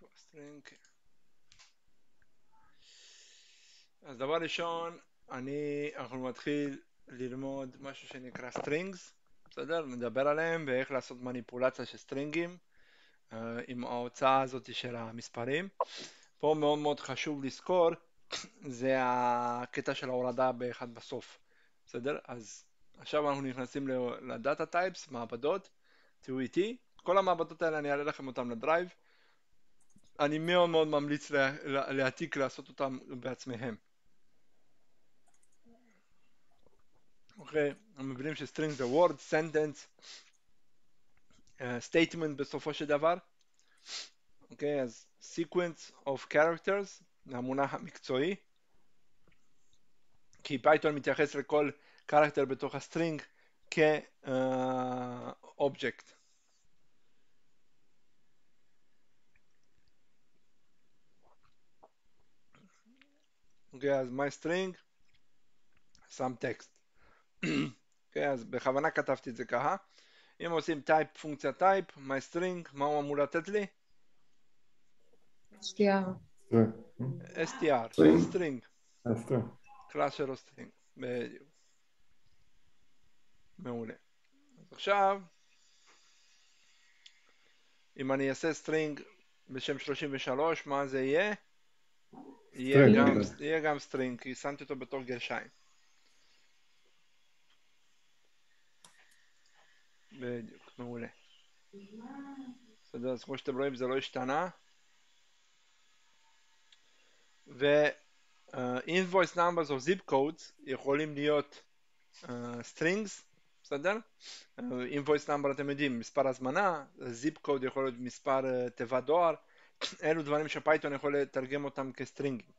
string. אז דבר ראשון, אנחנו נתחיל ללמוד משהו שנקרא strings, בסדר? נדבר עליהם ואיך לעשות מניפולציה של סטרינגים עם ההוצאה הזאת של המספרים. פה מאוד מאוד חשוב לזכור, זה הקטע של ההורדה באחד בסוף, בסדר? אז עכשיו אנחנו נכנסים לדאטה טייפס, מעבדות, תראו איתי, כל המעבדות האלה אני אעלה לכם אותם לדרייב, אני מאוד מאוד ממליץ להעתיק לעשות אותם בעצמכם. אוקיי, אנחנו מבינים שסטרינג זה word, sentence, statement בסופו של דבר. אוקיי, אז sequence of characters, זה המונח המקצועי. כי פייתון מתייחס לכל קרקטר בתוך הסטרינג כאובייקט. אוקיי, אז my string, some text. אוקיי, אז בכוונה כתבתי את זה ככה. אם עושים טייפ, פונקציה טייפ, my string, מה הוא אמור לתת לי? str. str, string. קלאס שלו string. בדיוק. מעולה. אז עכשיו, אם אני אעשה string בשם 33, מה זה יהיה? יהיה גם string, כי שמתי אותו בתור גרשיים. בדיוק, מעולה. בסדר, אז כמו שאתם רואים זה לא השתנה. ו-invoice numbers או zip codes יכולים להיות strings, בסדר? invoice number אתם יודעים, מספר הזמנה, zip code יכול להיות מספר תיבת דואר, אלו דברים שפייתון יכול לתרגם אותם כסטרינגים.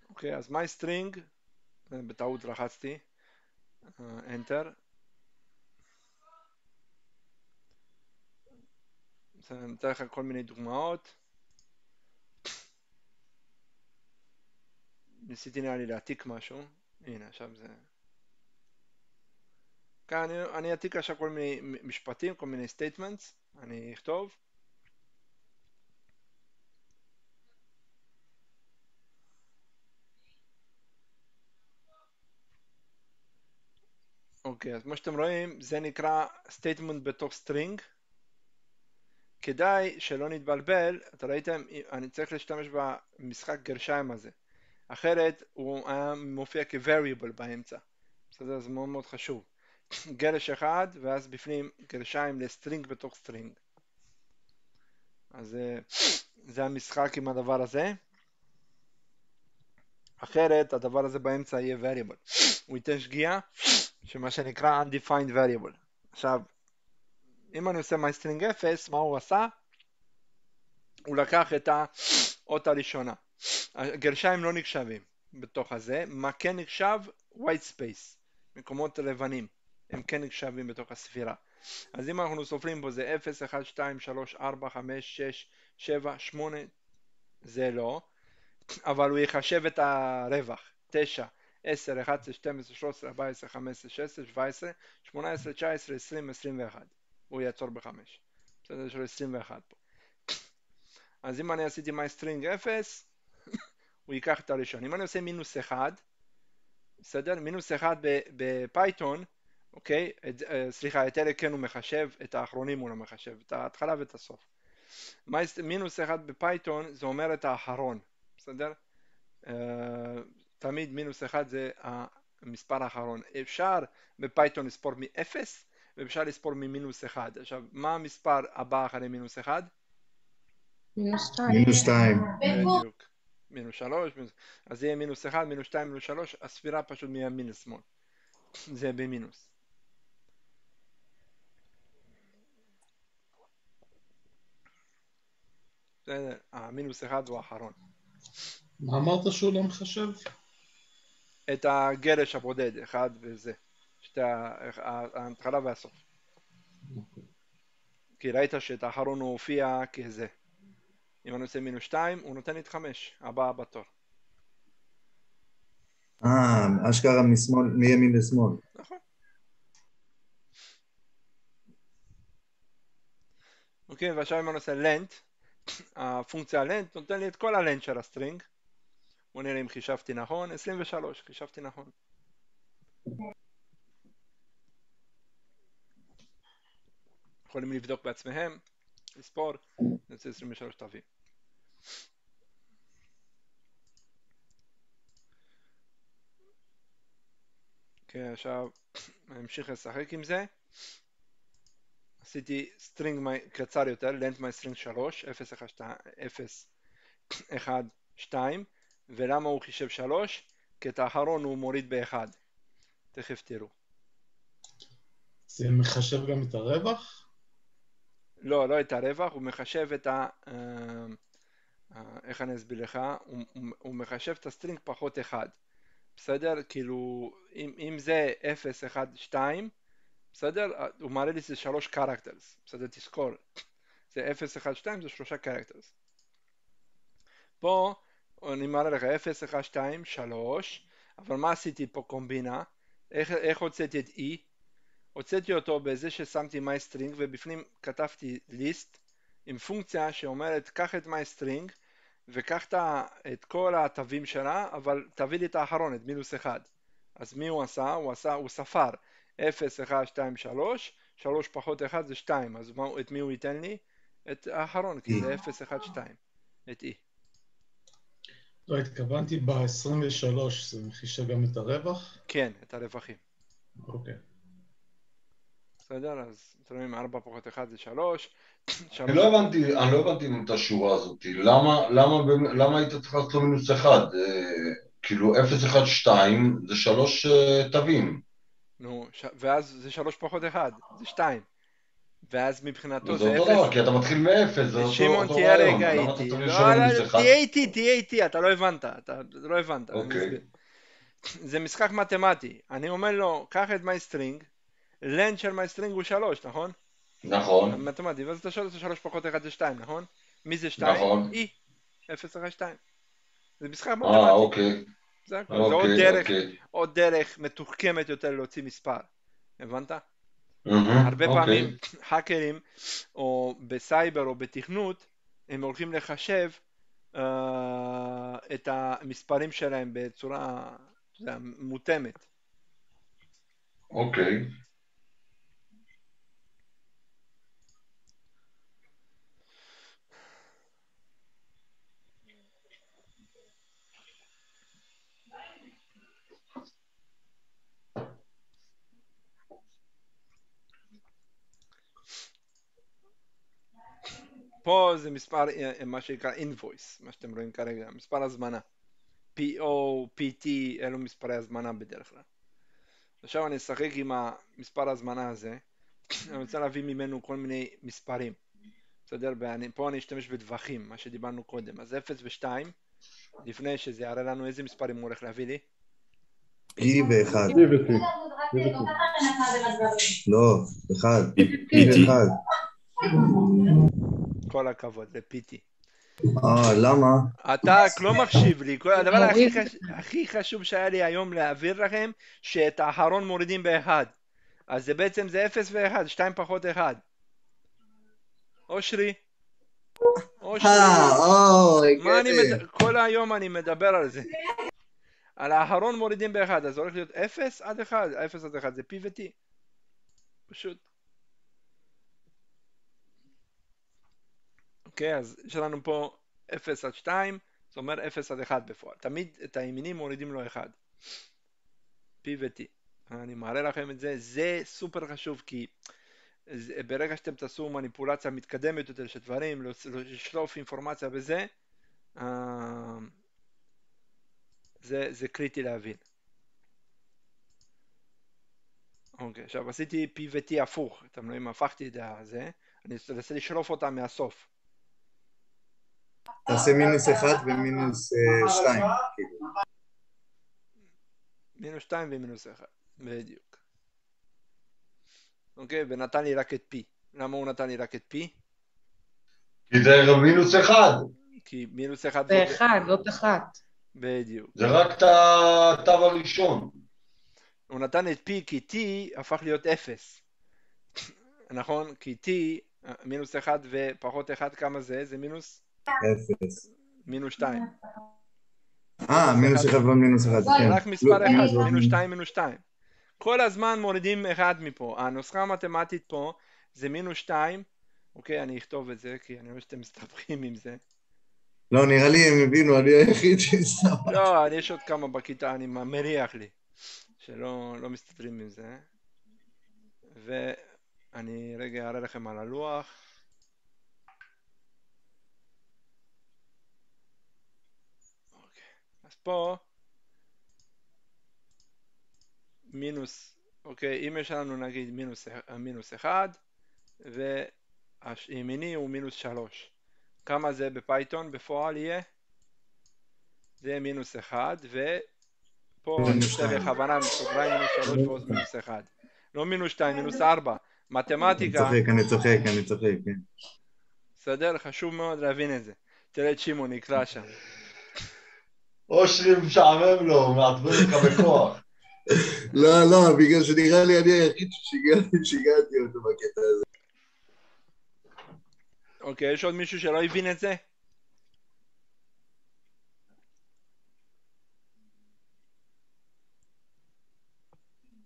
אוקיי, אז my string, בטעות לחצתי, enter. אני אתן לך כל מיני דוגמאות. ניסיתי נראה לי להעתיק משהו. הנה, עכשיו זה... כאן אני אעתיק עכשיו כל מיני משפטים, כל מיני statements. אני אכתוב. אוקיי, אז כמו שאתם רואים, זה נקרא statement בתוך string. כדאי שלא נתבלבל, אתה ראיתם, אני צריך להשתמש במשחק גרשיים הזה. אחרת הוא היה מופיע כ-variable באמצע. בסדר, זה מאוד מאוד חשוב. גרש אחד, ואז בפנים גרשיים לסטרינג בתוך סטרינג. אז זה המשחק עם הדבר הזה. אחרת הדבר הזה באמצע יהיה variable. הוא ייתן שגיאה, שמה שנקרא undefined variable. עכשיו, אם אני עושה my string 0, מה הוא עשה? הוא לקח את האות הראשונה. הגרשיים לא נחשבים בתוך הזה. מה כן נחשב? white space. מקומות לבנים. הם כן נחשבים בתוך הספירה. אז אם אנחנו סופרים פה זה 0, 1, 2, 3, 4, 5, 6, 7, 8. זה לא. אבל הוא יחשב את הרווח. 9, 10, 11, 12, 13, 14, 15, 16, 17, 18, 19, 20, 21. הוא יעצור ב-5. בסדר, יש לו 21 פה. אז אם אני עשיתי my string 0, הוא ייקח את הראשון. אם אני עושה מינוס 1, בסדר? מינוס 1 בפייתון, אוקיי? סליחה, את אלה כן הוא מחשב, את האחרונים הוא לא מחשב, את ההתחלה ואת הסוף. מינוס 1 בפייתון זה אומר את האחרון, בסדר? תמיד מינוס 1 זה המספר האחרון. אפשר בפייתון לספור מ-0 ואפשר לספור ממינוס 1. עכשיו, מה המספר הבא אחרי מינוס 1? מינוס 2. מינוס 2. בדיוק. מינוס 3, אז זה יהיה מינוס 1, מינוס 2, מינוס 3, הספירה פשוט מימין לשמאל. זה במינוס. בסדר, המינוס 1 הוא האחרון. מה אמרת שהוא לא מחשב? את הגרש הבודד, אחד וזה. ההתחלה והסוף. כי ראית שאת האחרון הוא הופיע כזה. אם אני עושה מינוס 2, הוא נותן לי את 5, הבא בתור. אשכרה משמאל, מימין לשמאל. נכון. אוקיי, ועכשיו אם אני עושה length, הפונקציה length נותן לי את כל ה-length של הסטרינג. בוא נראה אם חישבתי נכון, 23, חישבתי נכון. יכולים לבדוק בעצמהם, לספור, נוצא 23 תווים. אוקיי, עכשיו אני אמשיך לשחק עם זה. עשיתי סטרינג קצר יותר, length my string 3, 0, 1, 2, 0, 1, 2, ולמה הוא חישב 3? כי את האחרון הוא מוריד ב-1. תכף תראו. זה מחשב גם את הרווח? לא, לא את הרווח, הוא מחשב את איך אני אסביר לך? הוא מחשב את הסטרינג פחות 1. בסדר? כאילו, אם זה 0, 1, 2, בסדר? הוא מראה לי שזה 3 characters. בסדר? תזכור. זה 0, 1, 2, זה 3 characters. פה אני מראה לך 0, 1, 2, 3, אבל מה עשיתי פה קומבינה? איך הוצאתי את E? הוצאתי אותו בזה ששמתי MyString ובפנים כתבתי list עם פונקציה שאומרת קח את MyString וקח את כל התווים שלה, אבל תביא לי את האחרון, את מינוס 1. אז מי הוא עשה? הוא ספר 0, 1, 2, 3, 3 פחות 1 זה 2, אז את מי הוא ייתן לי? את האחרון, כי זה 0, 1, 2, את E. לא, התכוונתי ב-23, זה מחישב גם את הרווח? כן, את הרווחים. אוקיי. בסדר, אז אתם רואים 4 פחות 1 זה 3. אני לא הבנתי את השורה הזאת. למה היית צריך לעשות לו מינוס 1? כאילו 0, 1, 2 זה 3 תווים. נו, ואז זה 3 פחות 1, זה 2. ואז מבחינתו זה זה 0. אותו דבר, כי אתה מתחיל מ-0, זה שמעון אותו תהיה רעיון. רגע למה אתה איתי. צריך לא, לשלם מינוס 1? תהיה איתי, אתה לא הבנת. אוקיי. זה משחק מתמטי. אני אומר לו, קח את MyString, length של MyString הוא 3, נכון? נכון. מתמטי, ואז אתה שואל את 3 פחות 1 זה 2, נכון? מי זה 2? נכון. E, 0, 1, 2. זה משחק מתמטי. אוקיי. זה הכל. זה אוקיי. עוד דרך מתוחכמת יותר להוציא מספר. הבנת? הרבה פעמים האקרים או בסייבר או בתכנות הם הולכים לחשב את המספרים שלהם בצורה מותאמת. אוקיי. פה זה מספר, מה שנקרא invoice, מה שאתם רואים כרגע, מספר הזמנה. PO, PT, אלו מספרי הזמנה בדרך כלל. עכשיו אני אשחק עם המספר הזמנה הזה, אני רוצה להביא ממנו כל מיני מספרים. בסדר? פה אני אשתמש בטווחים, מה שדיברנו קודם. אז 0 ו-2, לפני שזה יראה לנו איזה מספרים הוא הולך להביא לי. P ו-1. לא, 1. P ו-1. כל הכבוד, זה PT. למה? אתה לא מחשיב לי, הדבר הכי חשוב שהיה לי היום להעביר לכם, שאת האחרון מורידים ב-1. אז זה בעצם זה 0 ו-1, 2 פחות 1. אושרי. כל היום אני מדבר על זה. על האחרון מורידים ב-1, אז זה הולך להיות 0 עד 1, 0 עד 1 זה P ו-T. פשוט. אוקיי, אז יש לנו פה 0 עד 2, זאת אומרת 0 עד 1 בפועל. תמיד את הימינים מורידים לו 1. P ו-T. אני מראה לכם את זה, זה סופר חשוב, כי ברגע שאתם תעשו מניפולציה מתקדמת יותר של דברים, לשלוף אינפורמציה בזה, זה קריטי להבין. אוקיי, עכשיו עשיתי P ו-T הפוך, אתם רואים, הפכתי את זה, אני אנסה לשלוף אותה מהסוף. תעשה מינוס 1 ומינוס 2. מינוס 2 ומינוס 1, בדיוק. אוקיי, ונתן לי רק את P. למה הוא נתן לי רק את P? כי זה מינוס 1. כי מינוס 1 זה 1, זאת 1. בדיוק. זה רק את התו הראשון. הוא נתן את P כי T הפך להיות 0. נכון? כי T מינוס 1 ופחות 1 כמה זה? זה מינוס? 0. מינוס 2. מינוס 1 ומינוס 1, זה כן. רק מספר לא, אחד, לא, מינוס 2, מינוס 2. כל הזמן מורידים 1 מפה. הנוסחה המתמטית פה זה מינוס 2. אוקיי, אני אכתוב את זה, כי אני רואה שאתם מסתבכים עם זה. לא, נראה לי הם הבינו, אני היחיד שסתם. לא, יש עוד כמה בכיתה, אני מריח לי, שלא מסתדרים עם זה. ואני רגע אראה לכם על הלוח. אוקיי, אז פה מינוס, אוקיי, אם יש לנו נגיד מינוס 1 והימיני הוא מינוס 3, כמה זה בפייתון בפועל יהיה? זה מינוס 1 ופה אני עושה בכוונה בסוגריים מינוס 3 ועוד מינוס 1, לא מינוס 2, מינוס 4. מתמטיקה. אני צוחק, כן. בסדר? חשוב מאוד להבין את זה. תראה את שימון נקרא שם. אושרי משעמם לו, מעצבן אותך בכוח. לא, בגלל שנראה לי אני היחיד ששיגעתי אותו בקטע הזה. אוקיי, יש עוד מישהו שלא הבין את זה?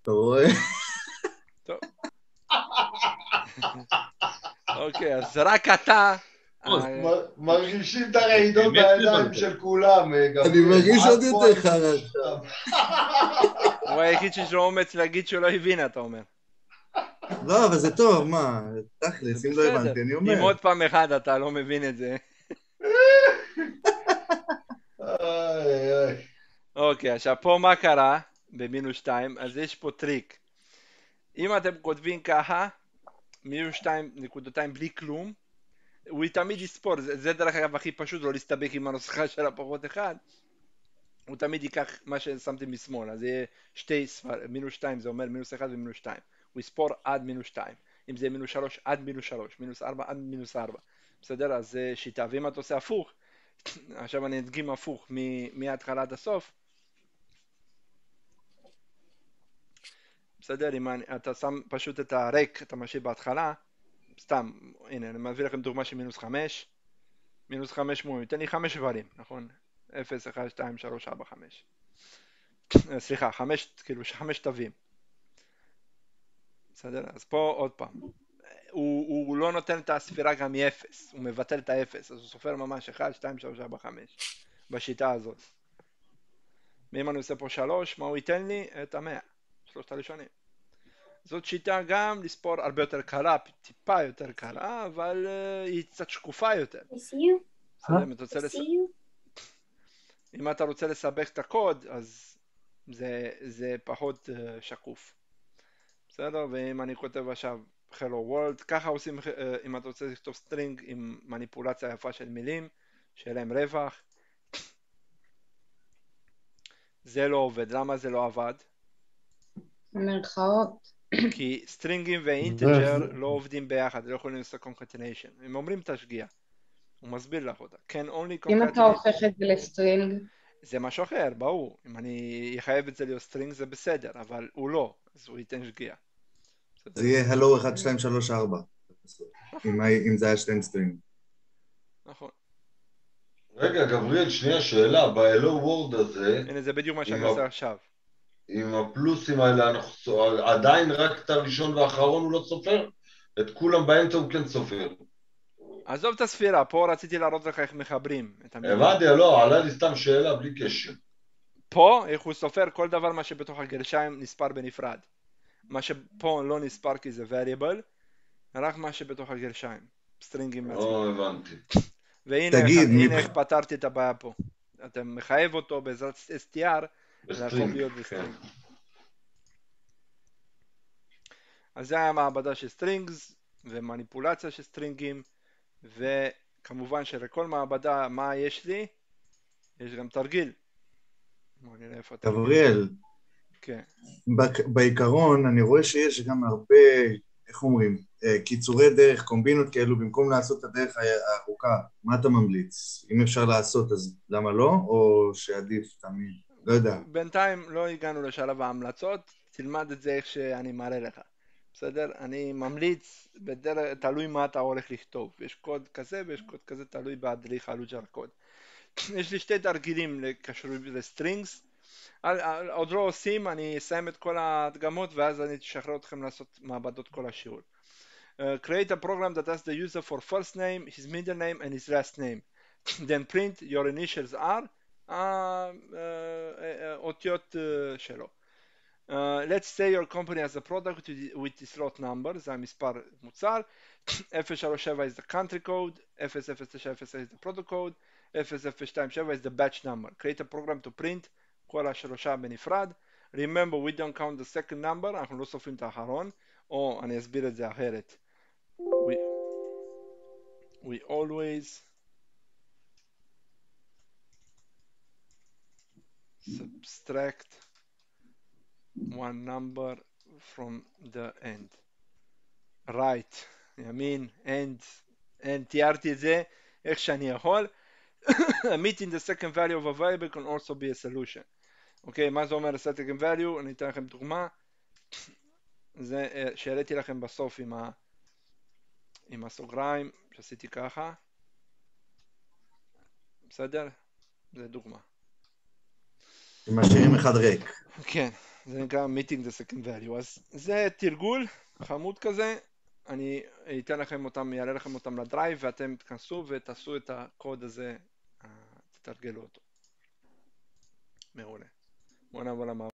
אתה רואה? טוב. אוקיי, אז רק אתה... מרגישים את הרעידות בידיים של כולם. אני מרגיש עוד יותר חרא עכשיו. הוא היחיד שיש לו אומץ להגיד שהוא לא הבין, אתה אומר. לא, אבל זה טוב, מה? תכלס, אם לא הבנתי, אני אומר. אם עוד פעם אחד אתה לא מבין את זה. אוקיי, עכשיו פה מה קרה? במינוס 2, אז יש פה טריק. אם אתם כותבים ככה, מינוס 2.2 בלי כלום, הוא תמיד יספור, זה דרך אגב הכי פשוט, לא להסתבק עם הנוסחה של הפחות 1, הוא תמיד ייקח מה ששמתם משמאל, אז זה יהיה שתי ספר, מינוס 2 זה אומר מינוס 1 ומינוס 2, הוא יספור עד מינוס 2, אם זה מינוס 3 עד מינוס 3, מינוס 4 עד מינוס 4, בסדר? אז זה שיטה, ואם אתה עושה הפוך, עכשיו אני אדגים הפוך מההתחלה עד הסוף, בסדר? אם אתה שם פשוט את הריק, אתה משאיר בהתחלה, סתם, הנה, אני מביא לכם דוגמה של מינוס 5, מינוס 5 הוא ייתן לי 5 שברים, נכון? 0, 1, 2, 3, 4, 5. סליחה, 5, כאילו 5 תווים. בסדר? אז פה עוד פעם. הוא לא נותן את הספירה גם מ-0, הוא מבטל את ה-0, אז הוא סופר ממש 1, 2, 3, 4, 5, בשיטה הזאת. ואם אני עושה פה 3, מה הוא ייתן לי? את ה-100, שלושת הראשונים. זאת שיטה גם לספור הרבה יותר קלה, טיפה יותר קלה, אבל היא קצת שקופה יותר. אם אתה רוצה לסבך את הקוד, אז זה פחות שקוף. בסדר? ואם אני כותב עכשיו Hello World, ככה עושים, אם אתה רוצה לכתוב סטרינג עם מניפולציה יפה של מילים, שיהיה להם רווח. זה לא עובד. למה זה לא עבד? במרכאות. כי סטרינגים ואינטג'ר לא עובדים ביחד, לא יכולים לעשות קונקטיניישן. הם אומרים תשגיע. הוא מסביר לך אותה. Can only אם אתה הופך את זה לסטרינג. זה משהו אחר, ברור. אם אני אחייב את זה להיות סטרינג זה בסדר, אבל הוא לא, אז הוא ייתן שגיאה. זה יהיה הלו 1, 2, 3, 4. אם זה היה שתיים סטרינג. נכון. רגע, גבריאל, שנייה שאלה, ב-Hello World הזה... הנה, זה בדיוק מה שאני עושה עכשיו. עם הפלוסים האלה, עדיין רק את הראשון והאחרון הוא לא סופר? את כולם באמצע הוא כן סופר. עזוב את הספירה, פה רציתי להראות לך איך מחברים את המילים. הבנתי, לא, עלה לי סתם שאלה בלי קשר. פה, איך הוא סופר, כל דבר מה שבתוך הגרשיים נספר בנפרד. מה שפה לא נספר כי זה variable, רק מה שבתוך הגרשיים. סטרינגים מעצמם. הבנתי. והנה איך פתרתי את הבעיה פה. אתה מחייב אותו בעזרת str, להפוך להיות בסטרינג. אז זה היה מעבדה של סטרינגס, ומניפולציה של סטרינגים, וכמובן שלכל מעבדה, מה יש לי? יש גם תרגיל. גבריאל, כן. בעיקרון אני רואה שיש גם הרבה, איך אומרים, קיצורי דרך, קומבינות כאלו, במקום לעשות את הדרך הארוכה, מה אתה ממליץ? אם אפשר לעשות, אז למה לא? או שעדיף תמיד? לא יודע. בינתיים לא הגענו לשלב ההמלצות, תלמד את זה איך שאני מראה לך. בסדר? אני ממליץ, תלוי מה אתה הולך לכתוב. יש קוד כזה ויש קוד כזה, תלוי באדריכלות של הקוד. יש לי שתי תרגילים קשורים לסטרינגס. עוד לא עושים, אני אסיים את כל הדגמות ואז אני אשחרר אתכם לעשות מעבדות כל השיעור. Create a program that asks the user for first name, his middle name and his last name. Then print your initials are אותיות שלו. Let's say your company has a product with this lot number, זה המספר מוצר, 037 is the country code, 0090 is the product code, 0027 is the batch number. Create a program to print כל השלושה בנפרד. Remember, we don't count the second number, אנחנו לא סופרים את האחרון, או אני אסביר את זה אחרת. We always subtract one number from the end. right, ימין, end, תיארתי את זה איך שאני יכול. Meeting the second value of a variable can also be a solution. אוקיי, מה זה אומר second value? אני אתן לכם דוגמה. זה שהראיתי לכם בסוף עם הסוגריים, שעשיתי ככה. בסדר? זה דוגמה. משאירים אחד ריק. כן, זה נקרא meeting the second value. אז זה תרגול חמוד כזה. אני אתן לכם אותם, יעלה לכם אותם לדרייב, ואתם תכנסו ותעשו את הקוד הזה, תתרגלו אותו. מעולה. בוא נעבור למעבוד.